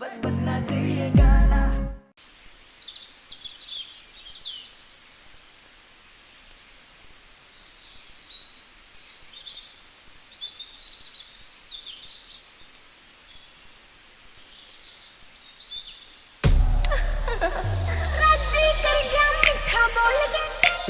बस बजना चाहिए गाना।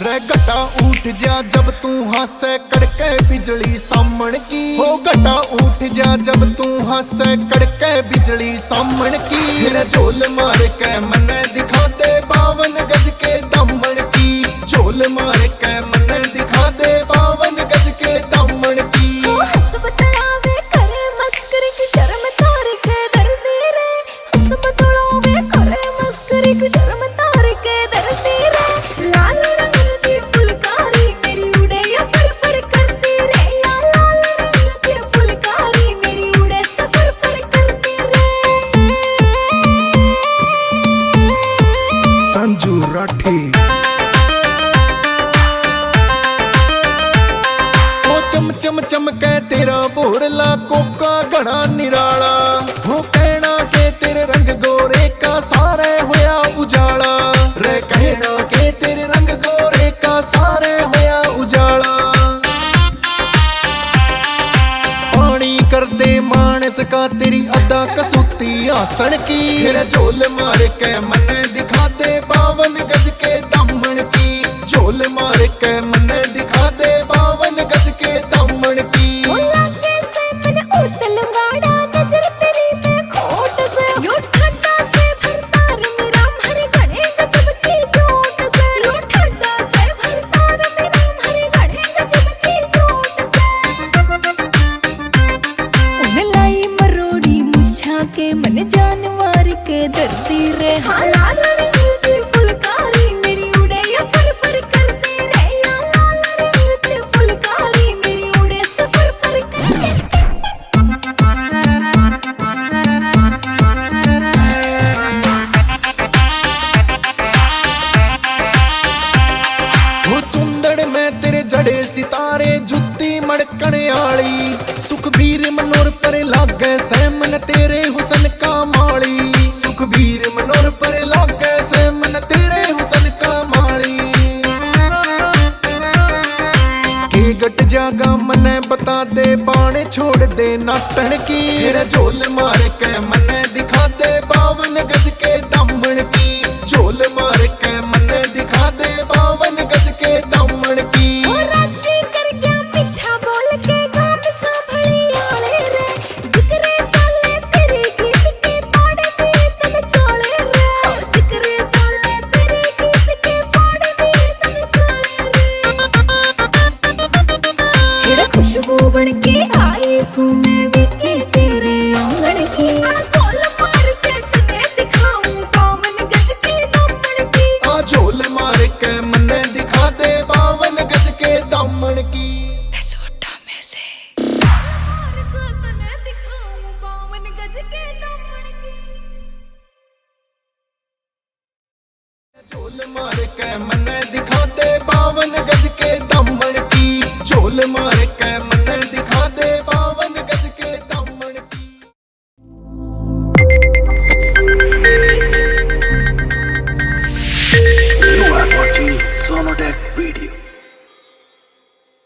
रे गटा उठ जा जब तू हंसे कड़के बिजली सामण की। हो गटा उठ जा जब तू हंसे कड़के बिजली सामण की। रे झोल मार के मने दिखा दे 52 गज के दामन की। झोल मार के मने दिखा दे 52 गज के दामन की। हंस बतलावे करे मस्करी की शर्म तार के दर्दी रे। हंस बतलावे करे मस्करी की शर्म तार के दर्दी रे। लाल रंग दी फुलकारी मेरी उड़े या फर फर करती रे। या लाल रंग दी फुलकारी मेरी उड़े सफर फर करती रे। संजू राठी चम चम चमके तेरा बोड़ला कोका घना निराला। हो कहना के तेरे रंग गोरे का सारे होया उजाला। रे कहना के तेरे रंग गोरे का सारे होया उजाला। पानी कर दे मानस का तेरी अदा कसूती आसन की। रे झोल मार के मने दिखा दे 52 गज के दामन की। झोल मार के मने दिखा दे 52 गज के दामन की। लागे से मन उतल गाड़ा नजर तेरी में खोट से। यो ठंडा से भरतार मेरा भर गणे गजब की जोत से। यो ठंडा से भरतार मेरा भर गणे गजब की जोत से। उन लाई मरोड़ी मुझा के मन जानवर के दर्दी रे। हाँ लाल रंग की फुलकारी मेरी उड़े या फर फर करती रे। या लाल रंग की फुलकारी मेरी उड़े सफर फर करती रे। वो चुंदड़ में तेरे जड़े सितारे जुत्ती मड़कण आली। सुखबीर मनोर पर लागे सहमन तेरे हुसन का माली। सुखबीर मनोर पर लागे सहमन तेरे हुसन का माली। के गट जागा मने बता दे बाण छोड़ दे नाटन की। रे झोल मार के मने दिखा दे 52 गज के दामन की। झोल मार के मने दिखा दे 52 गज के दामन की। राजी कर गया मिठा बोल के गाम सांभली आले रे। जिक्रे चले तेरे गीत के पाड़े दिए तन चले रे। हो जिक्रे चले तेरे गीत के पाड़े दिए तन चले रे। हेरा खुशबू बन के आई सुने विके तेरे आंगन की। झोल मार के तने दिखाऊं 52 गज के दामन की। आ झोल मार के मने दिखा दे 52 गज के दामन की। सोटा में से मार को तने दिखाऊं 52 गज के दामन की। झोल मार के मने